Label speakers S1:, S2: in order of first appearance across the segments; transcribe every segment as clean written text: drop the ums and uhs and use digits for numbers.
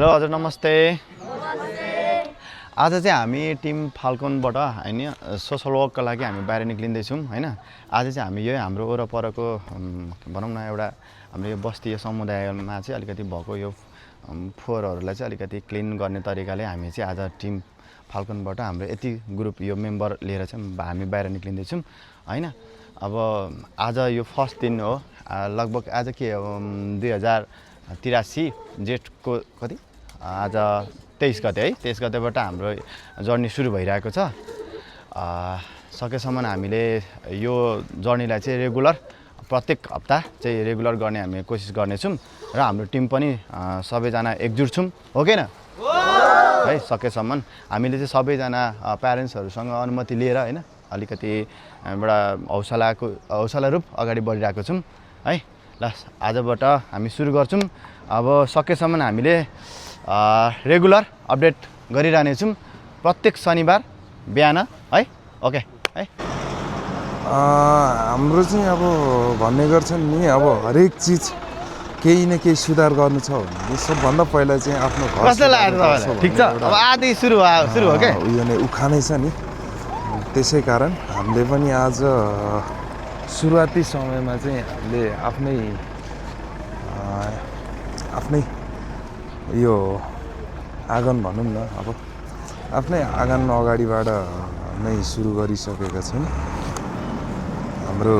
S1: Hello हजुर नमस्ते। आज चाहिँ हामी टिम फाल्कनबाट हैन सोशल वर्कका लागि हामी बाहिर निक्लिँदैछौँ हैन। आज चाहिँ हामी यो हाम्रो वरपरको भनौँ न एउटा हाम्रो यो बस्ती समुदायमा चाहिँ अलिकति भएको यो फोहोरहरूलाई चाहिँ अलिकति क्लिन गर्ने तरिकाले हामी चाहिँ आज टिम फाल्कनबाट हाम्रो यति ग्रुप यो मेम्बर लिएर चाहिँ हामी बाहिर निक्लिँदैछौँ हैन। अब आज यो फर्स्ट दिन हो, लगभग आज के 2083 जेठको कति आज 23 गते है, 23 गतेबाट हाम्रो जर्नी सुरु भइरहेको छ। सकेसम्म हामीले यो जर्नीलाई चाहिँ रेगुलर प्रत्येक हप्ता चाहिँ रेगुलर गर्ने हामी कोसिस गर्नेछौँ र हाम्रो टिम पनि सबैजना एकजुट छौँ, हो कि न है। सकेसम्म हामीले चाहिँ सबैजना प्यारेन्ट्सहरूसँग अनुमति लिएर हैन अलिकति एउटा हौसला रूप अगाडि बढिरहेको छौँ है। ल आजबाट हामी सुरु गर्छौँ। अब सकेसम्म हामीले रेगुलर अपडेट गरिरहनेछौँ प्रत्येक शनिबार बिहान है। ओके है।
S2: हाम्रो चाहिँ अब भन्ने गर्छन् नि, अब हरेक चिज केही न केही सुधार गर्नु छ भने सबभन्दा पहिला चाहिँ आफ्नो घर
S1: कस्तो लाग्यो तपाईँलाई? ठिक छ, अब आधी सुरु हो के
S2: उयो नै उखानै छ नि। त्यसै कारण हामीले पनि आज सुरुवाती समयमा चाहिँ हामीले आफ्नै यो आँगन भनौँ न, अब आफ्नै आँगन अगाडिबाट नै सुरु गरिसकेका छौँ। हाम्रो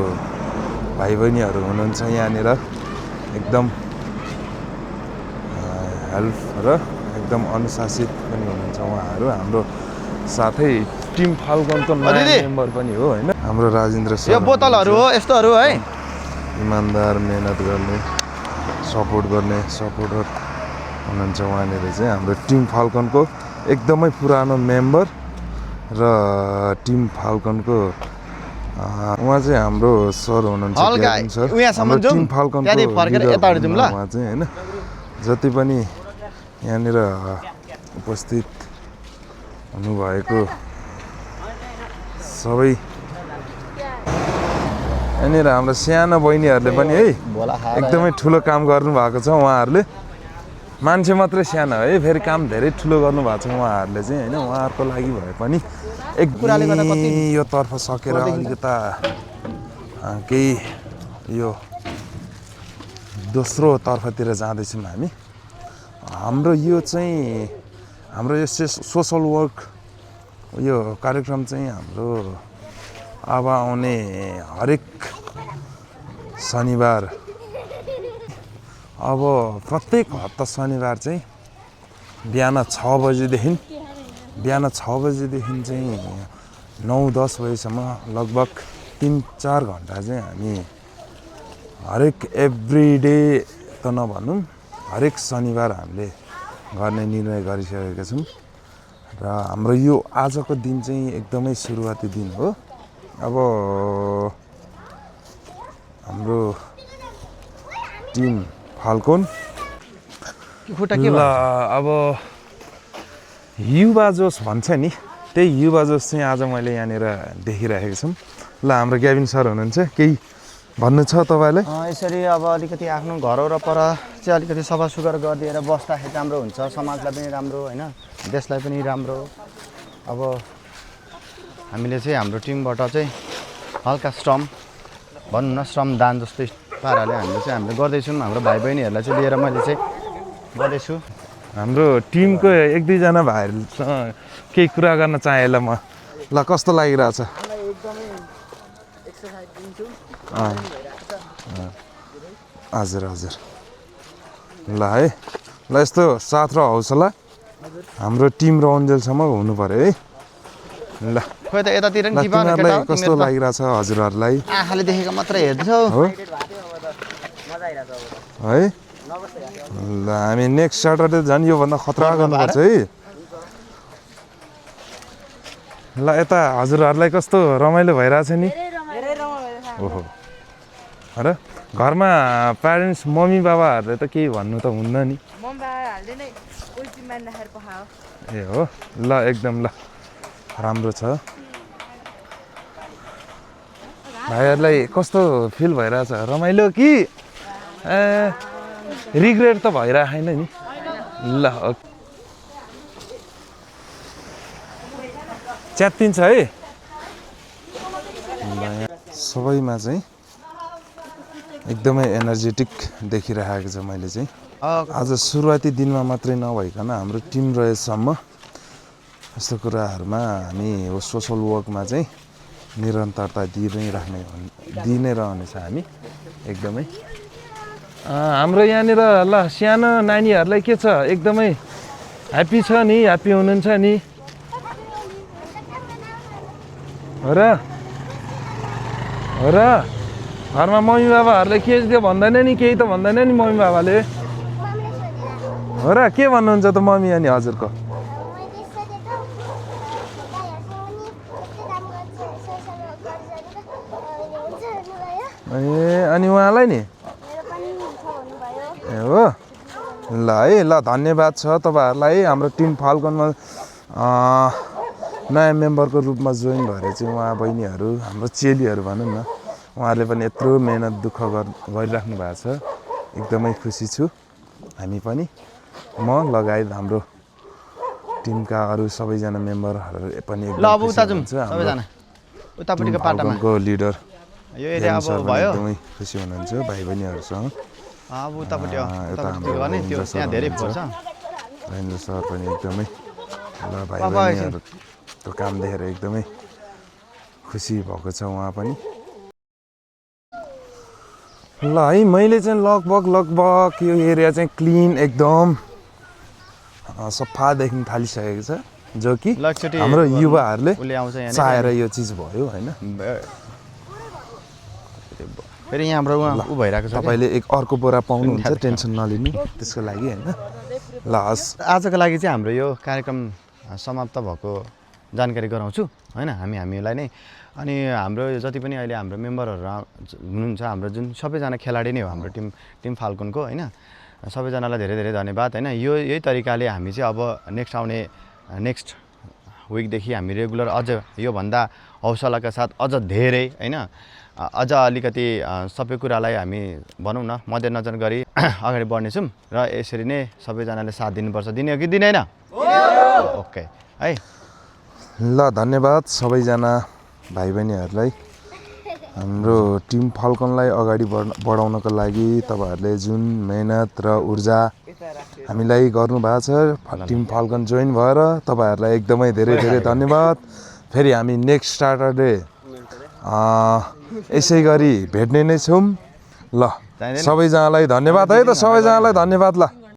S2: भाइ बहिनीहरू हुनुहुन्छ यहाँनिर, एकदम हेल्प र एकदम अनुशासित पनि हुनुहुन्छ उहाँहरू। हाम्रो साथै टिम फाल्कनको मेम्बर पनि हो हैन, हाम्रो राजेन्द्र सर।
S1: यो बोतलहरू हो यस्तोहरू है,
S2: इमानदार मेहनत गर्ने सपोर्टर हुनुहुन्छ उहाँनिर चाहिँ हाम्रो टिम फाल्कनको एकदमै पुरानो मेम्बर र टिम फाल्कनको उहाँ चाहिँ हाम्रो सर हुनुहुन्छ सर, हाम्रो टिम फाल्कनको उहाँ चाहिँ हैन। जति पनि यहाँनिर उपस्थित हुनुभएको सबै यहाँनिर हाम्रो सानो बहिनीहरूले पनि है एकदमै ठुलो काम गर्नुभएको छ। उहाँहरूले मान्छे मात्रै सानो है, फेरि काम धेरै ठुलो गर्नुभएको छ उहाँहरूले चाहिँ हैन। उहाँहरूको लागि भए पनि एकदमै यो तर्फ सकेर अलिकता केही यो दोस्रो तर्फतिर जाँदैछौँ हामी। हाम्रो यो चाहिँ हाम्रो यो सोसल वर्क यो कार्यक्रम चाहिँ हाम्रो अब आउने हरेक शनिबार, अब प्रत्येक हप्ता शनिबार चाहिँ बिहान 6 बजेदेखि चाहिँ 9-10 बजीसम्म लगभग 3-4 घन्टा चाहिँ हामी हरेक एभ्रिडे त नभनौँ, हरेक शनिबार हामीले गर्ने निर्णय गरिसकेका छौँ। र हाम्रो यो आजको दिन चाहिँ एकदमै सुरुवाती दिन हो। अब हाम्रो टिम फाल्कन ल अब युवा जोस भन्छ नि, त्यही युवा जोस चाहिँ आज मैले यहाँनिर देखिरहेको छौँ। ल हाम्रो ग्याबिन सर हुनुहुन्छ, केही भन्नु छ तपाईँलाई?
S1: यसरी अब अलिकति आफ्नो घर वरपर चाहिँ अलिकति सफा सुग्घर गरिदिएर बस्दाखेरि राम्रो हुन्छ, समाजलाई पनि राम्रो हैन, देशलाई पनि राम्रो। अब हामीले चाहिँ हाम्रो टिमबाट चाहिँ हल्का श्रम भनौँ न, श्रमदान जस्तै पाराले हामीले गर्दैछौँ। हाम्रो भाइ बहिनीहरूलाई चाहिँ लिएर मैले चाहिँ गर्दैछु।
S2: हाम्रो टिमको 1-2 भाइहरूसँग केही कुरा गर्न चाहे ल म। ल कस्तो लागिरहेछ? हजुर ल है, ल यस्तो साथ र हौसला हाम्रो टिम र अन्जेलसम्म हुनु पर्यो है। ल
S1: खोइ त यतातिर नि
S2: तिमीहरूलाई कस्तो लागिरहेछ हजुरहरूलाई?
S1: आँखाले देखेको मात्रै हेर्छौ
S2: हो है। ल हामी नेक्स्ट स्याटरडे झन् योभन्दा खतरा गर्नुपर्छ है। ल यता हजुरहरूलाई कस्तो रमाइलो भइरहेछ नि? ओहो, र घरमा प्यारेन्ट्स मम्मी बाबाहरूले त केही भन्नु त हुन्न नि? ए हो, ल एकदम ल राम्रो छ। भाइहरूलाई कस्तो फिल भइरहेछ? रमाइलो कि रिग्रेट त भइरहेको छैन नि? ल च्यात्तिन्छ है सबैमा चाहिँ एकदमै एनर्जेटिक देखिरहेको छ मैले चाहिँ आज सुरुवाती दिनमा मात्रै नभइकन हाम्रो टिम रहेसम्म यस्तो कुराहरूमा हामी सोसल वर्कमा चाहिँ निरन्तरता दिइ नै रहनेछ हामी एकदमै हाम्रो यहाँनिर ल सानो नानीहरूलाई के छ एकदमै ह्याप्पी छ नि ह्याप्पी हुनुहुन्छ नि हो र घरमा मम्मी बाबाहरूलाई के त्यो भन्दैन नि केही त भन्दैन नि मम्मी बाबाले हो र के भन्नुहुन्छ त मम्मी अनि हजुरको ए अनि उहाँलाई नि ए हो ल है ल धन्यवाद छ तपाईँहरूलाई हाम्रो टिम फाल्कनमा नयाँ मेम्बरको रूपमा जोइन भएर चाहिँ उहाँ बहिनीहरू हाम्रो चेलीहरू भनौँ न उहाँहरूले पनि यत्रो मेहनत दुःख गरिराख्नु भएको छ एकदमै खुसी छु हामी पनि म लगायत हाम्रो टिमका अरू सबैजना मेम्बरहरू पनि एकदमै लिडर
S1: यो एरिया अब भयो
S2: एकदमै खुसी हुनुहुन्छ भाइ बहिनीहरूसँग
S1: अब उतापट्टि गर्ने त्यो त्यहाँ धेरै फोर्छ
S2: राजेन्द्र सर पनि एकदमै ल भाइ बहिनीहरूको काम देखेर एकदमै खुसी भएको छ उहाँ पनि ल है मैले चाहिँ लगभग यो एरिया चाहिँ क्लिन एकदम सफा देख्न थालिसकेको छ जो कि हाम्रो युवाहरूले चाहेर यो चिज भयो होइन
S1: फेरि यहाँबाट ऊ भइरहेको छ
S2: तपाईँले एक अर्को बोरा पाउनुहुन्छ टेन्सन नलिनु त्यसको लागि होइन ल हस्
S1: आजको लागि चाहिँ हाम्रो यो कार्यक्रम समाप्त भएको जानकारी गराउँछु होइन हामीलाई नै अनि हाम्रो जति पनि अहिले हाम्रो मेम्बरहरू हुनुहुन्छ हाम्रो जुन सबैजना खेलाडी नै हो हाम्रो टिम फाल्कुनको होइन सबैजनालाई धेरै धेरै धन्यवाद होइन यही तरिकाले हामी चाहिँ अब नेक्स्ट विकदेखि हामी रेगुलर अझ योभन्दा हौसलाका साथ अझ धेरै होइन अझ अलिकति सबै कुरालाई हामी भनौँ न मध्यनजर गरी अगाडि बढ्नेछौँ र यसरी नै सबैजनाले साथ दिनुपर्छ दिने हो कि दिँदैन ओके है
S2: ल धन्यवाद सबैजना भाइ बहिनीहरूलाई हाम्रो टिम फाल्कनलाई अगाडि बढाउनको लागि तपाईँहरूले जुन मेहनत र ऊर्जा हामीलाई गर्नुभएको छ टिम फाल्कन जोइन भएर तपाईँहरूलाई एकदमै धेरै धेरै धन्यवाद फेरि हामी नेक्स्ट स्याटरडे यसै गरी भेट्ने नै छौँ ल सबैजनालाई धन्यवाद है त सबैजनालाई धन्यवाद ल